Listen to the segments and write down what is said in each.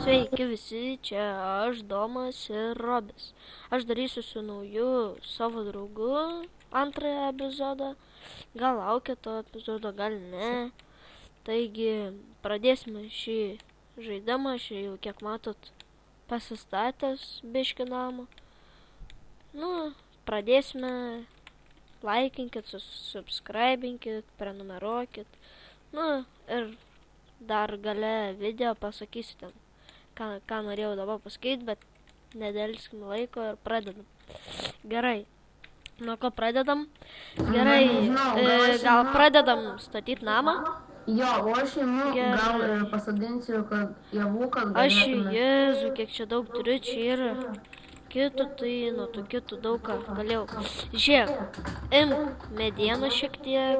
Sveiki visi, čia aš, Domas ir Robis. Aš darysiu su nauju savo draugu antrąją epizodą. Gal laukia to epizodo, gal ne. Taigi, pradėsime šį žaidimą. Aš jau, kiek matot, pasistatęs biškį namą. Pradėsime. Laikinkit, subscribinkit, prenumeruokit. Ir dar gale video pasakysiu ten, ką norėjau dabar pasakyti, bet nedelskim laiko ir pradedam. Gerai. Nuo ko pradedam? Gerai, gal pradedam statyti namą? Jo, o aš gal ir pasadinsiu, kad javų, kad galėtume. Jėzu, kiek čia daug turiu, čia yra kitų, tai nuo tų kitų daug ką galėjau. Žiūrėk, imk medieną šiek tiek.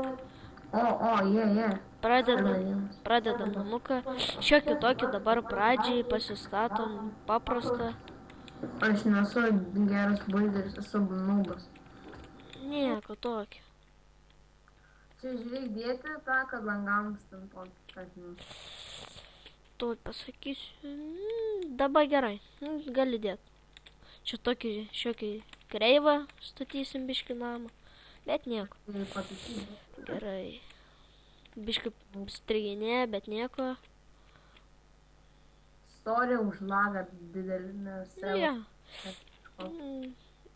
Jie. Pradedam namuką. Šiokį tokį dabar pradžiai pasistatom paprastą. Aš nesu geras builderis, esu nubas. Nieko tokio. Čia žiūrėk dėti tą, kad langams ten tokį. Tuoj pasakysiu. Dabar gerai. Gali dėti. Čia tokį šiokį kreivą statysim biškį namą. Bet nieko. Gerai. Biškį striginė, bet nieko. Sorry už lagą didelį, nes...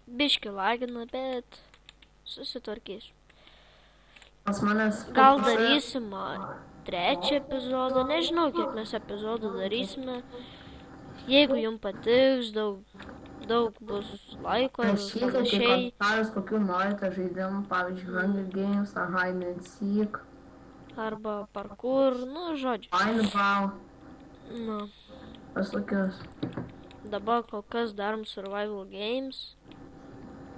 Biškį lagina, bet susitvarkysiu. Pas manęs... Gal darysim trečią epizodą. Nežinau, kiek mes epizodų darysime. Jeigu jums patiks, daug bus laiko ir panašiai. Rašykite komentarus, kokių norite žaidimų, pavyzdžiui, Hunger Games, Hide and Seek. Arba parkour, žodžiu. Paintball. Pasakius. Dabar kol kas darom Survival Games.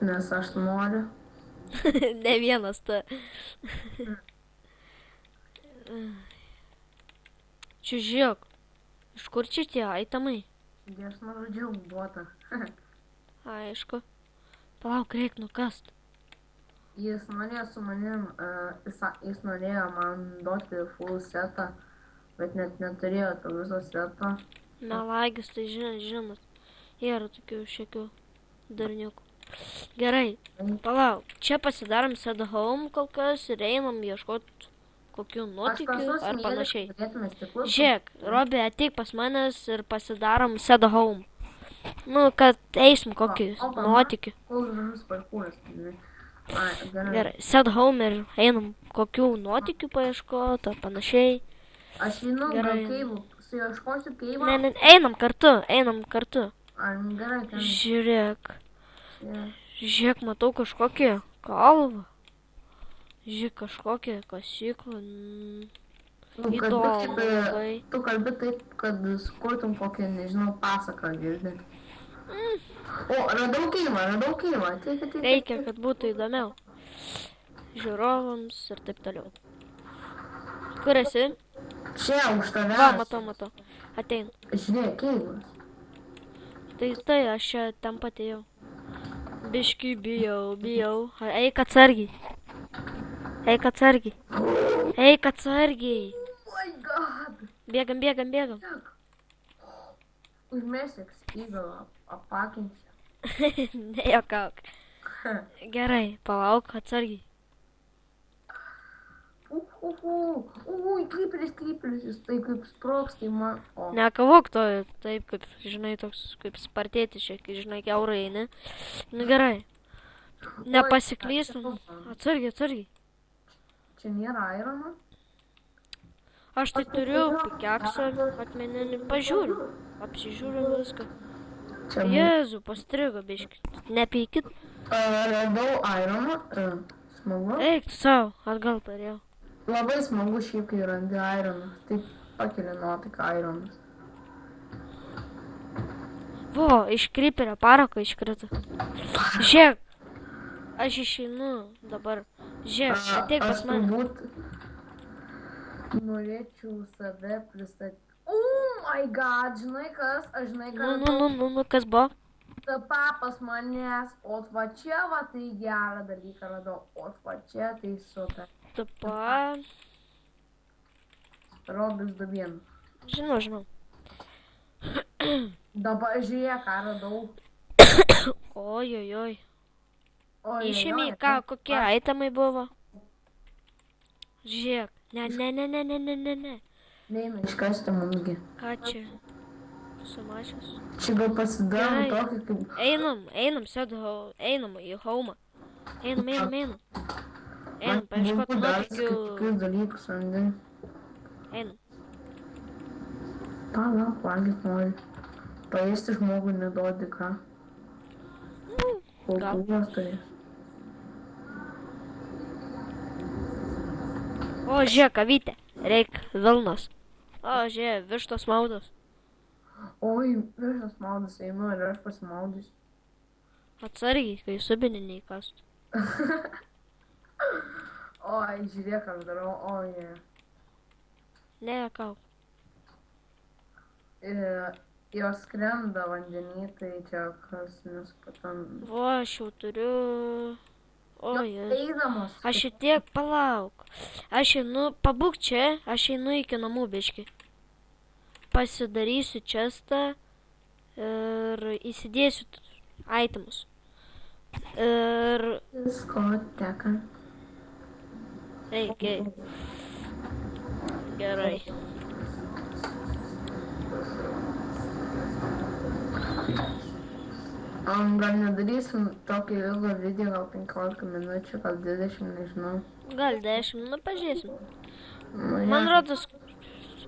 Nes aš noriu. Ne vienas ta. Čia žiūrėk. Iš kur čia tie aitamai? Aš nužudžiau botą. Aišku. Palauk, reik nukast. Jis norėjo su manim, jis norėjo man duoti full setą, bet net neturėjo to viso seto. Melagis, tai žinot, yra tokių šiekių darniukų. Gerai, palauk, čia pasidarom set home kol kas ir einam ieškoti kokių nuotykių ar panašiai. Žiūrėk, Robi, ateik pas manęs ir pasidarom set home. Kad eisim kokį nuotykį. Gerai, set home ir einam kokių nuotykių paieškoti ar panašiai. Aš einu gal keivų, su ieškosiu keivą. Ne, einam kartu. Gerai, ten. Žiūrėk, matau kažkokį kalvą. Žiūrėk, kažkokią kasyklą. Įdomu labai. Tu kalbi taip, kad sukurtum kokią, nežinau, pasaką girdi. Radau keivą. Reikia, kad būtų įdomiau. Žiūrovams ir taip toliau. Kur esi? Čia, už tavęs. Va, matau. Ateinu. Žiūrėk, keivas. Tai, aš čia ten patėjau. Biškį bijau. Eik atsargiai. Oh my god. Bėgam. Užmėsik skydų, apakinsiu. Nejuokauk. Gerai, palauk atsargiai. Krypelis, jis taip kaip sprogs, tai man... Nekavok to, taip kaip, žinai, toks kaip spartėti šiek, žinai, kiaurai eini. Gerai. Nepasiklystum. Atsargiai. Čia nėra irono? Aš tai turiu pikeksą akmeninį. Apsižiūriu viską. Jėzu, pastrigo biškį. Nepeikit. Radau ironą. Smagu. Eik tu savo, atgal parėjau. Labai smagu šiaip, kai randi ironą. Taip pakelia nuotaiką ironas. Iš kryperio parako iškrito. Žiūrėk. Aš išeinu dabar. Žiūrėk, ateik pas mane. Aš turbūt norėčiau save pristatyti. Oh my god, žinai kas? Aš žinai kas? Kas buvo? Papas manęs, o va čia va tai gerą dalyką radau, o va čia tai super. Robis Dubien. Žinau. Dabar žiūrėk, ką radau. Ojojoj. Oi, Išėmė, ką, kokie aitamai buvo? Žiūrėk. Ne. Neina iškasti mumgi. Ką čia? Sumašęs. Čia gal pasidarom Gerai. tokį kaip... Einam, einam į home. Einam. Einam, paieškot nuotykių. Kokius dalykus randi. Einam. Palauk, valgyt nori. Paėsti žmogui neduodi ką. Gal. Kultūros turės. O, žiūrėk, avytė. Reik Vilnos. O, žiūrėk, vištos maudos. Oi, višas maudas einu ir aš pasimaudysiu. Atsargiai, kai subinį neįkastų. Oi, žiūrėk, aš darau, oi. Ne, kau. Jos skrenda vandenį, tai čia kas nespatan. O, aš jau turiu. O, Jos eidamos. aš šiek tiek palauk. Aš einu, pabūk čia, aš einu iki namų biški. Pasidarysiu čestą ir įsidėsiu itemus. Ir Diskoteka. reikia. Gerai. Gal nedarysim tokį ilgą video, gal 15 minučių, gal 20, nežinau. Gal 10, nu pažiūrėsim. Nu, Man jo. rodos,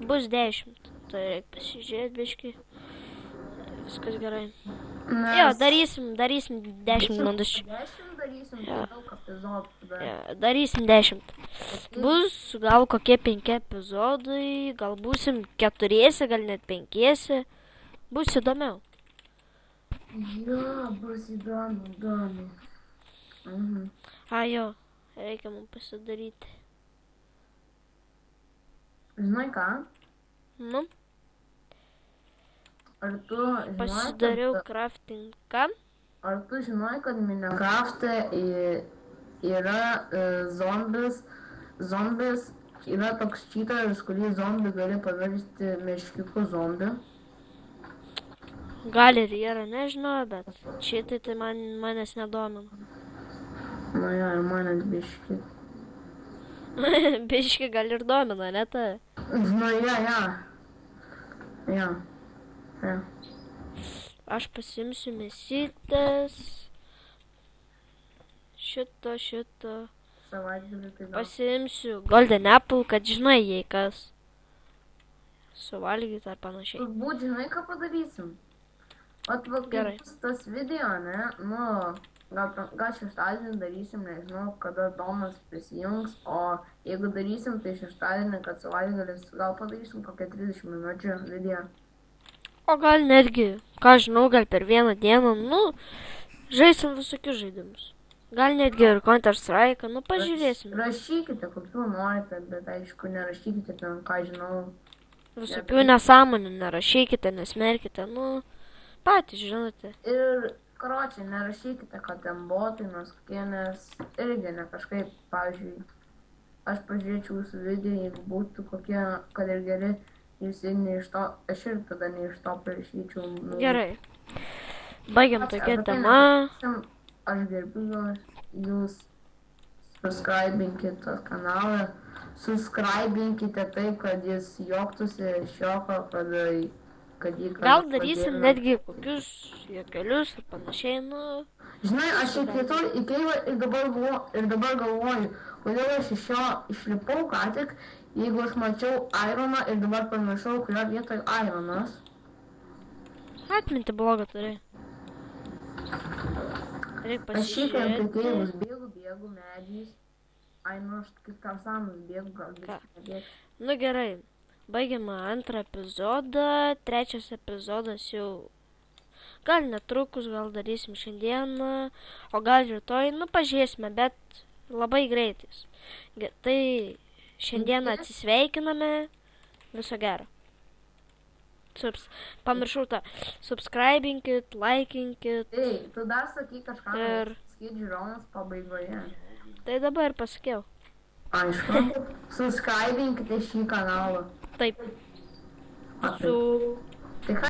bus 10. Tai reikia pasižiūrėti biški. Viskas gerai. Nes Jo, darysim 10 minučių. 10 darysim, Jo. tai daug epizodų. tada. Jo, darysim 10. Bus gal kokie 5 epizodai, gal būsim 4, gal net 5. Bus įdomiau. Jo, bus įdomu. Mhm. A, jo, reikia mums pasidaryti. Žinai ką? Nu, Ar tu žinai, pasidariau kad, craftingą. ar tu žinai, kad Minecraft'e yra zombis, yra toks cheateris, kurį zombį gali paversti meškiuku zombiu. Gal ir yra, nežinau, bet šitai tai manęs nedomina. Na jo, ir manęs biški. Biški gal ir domina, ne ta? Na ja. Aš pasimsiu mesytės. Šito. Savaitgalį tai gal. Pasimsiu golden apple, kad žinai, jei kas. Suvalgyti ar panašiai. Turbūt žinai, ką padarysim. Vat va, Gerai. kaip bus tas video, ne? Nu, gal šeštadienį darysim, nežinau, kada Tomas prisijungs, o jeigu darysim, tai šeštadienį, kad savaitgalis, gal padarysim kokią 30 minučių video. O gal netgi, ką žinau, gal per vieną dieną, nu, žaisim visokius žaidimus. Gal netgi ir Counter Strike, nu, pažiūrėsim. Rašykite, kokių norite, bet aišku, nerašykite ten, ką žinau. Visokių nesąmonių nerašykite, nesmerkite, nu, patys žinote. Ir, karočiui, nerašykite, kad ten botai, nors kokie, nes irgi ne kažkaip, pavyzdžiui, aš pažiūrėčiau jūsų video, jeigu būtų kokie, kad ir geri, jūs ir ne iš to, aš ir tada ne iš to prašyčiau. Nu, Gerai. Baigiam tokią apie tai temą. nekalbėsim. Aš gerbiu jūs, subscribinkite tą kanalą, subscribinkite taip, kad jis juoktųsi iš juoko, kad jį Gal darysim netgi kokius juokelius ir panašiai, nu. Žinai, aš įkeiau ir dabar galvoju, kodėl aš iš jo išlipau ką tik, jeigu aš mačiau Ironą ir dabar pamiršau, kurio vietoje Ironas. Atminti blogą turi. Reikia Aš šiandien pasižiūrėti. prikėlus bėgu medžiais. Ai, nu aš kaip tarsamas bėgu, gal Ką? nebėgu. Nu gerai. Baigiam antrą epizodą. Trečias epizodas jau gal netrukus, gal darysim šiandieną, o gal rytoj, nu pažiūrėsime, bet labai greitais. Tai šiandieną atsisveikiname. Viso gero. Pamiršau tą. Subscribinkit, laikinkit. Ei, tu dar sakyk kažką, Ir- sakyk žiūrovams pabaigoje. Tai dabar ir pasakiau. Aišku, subscribinkite šį kanalą. Taip. A, taip. Su Tai ką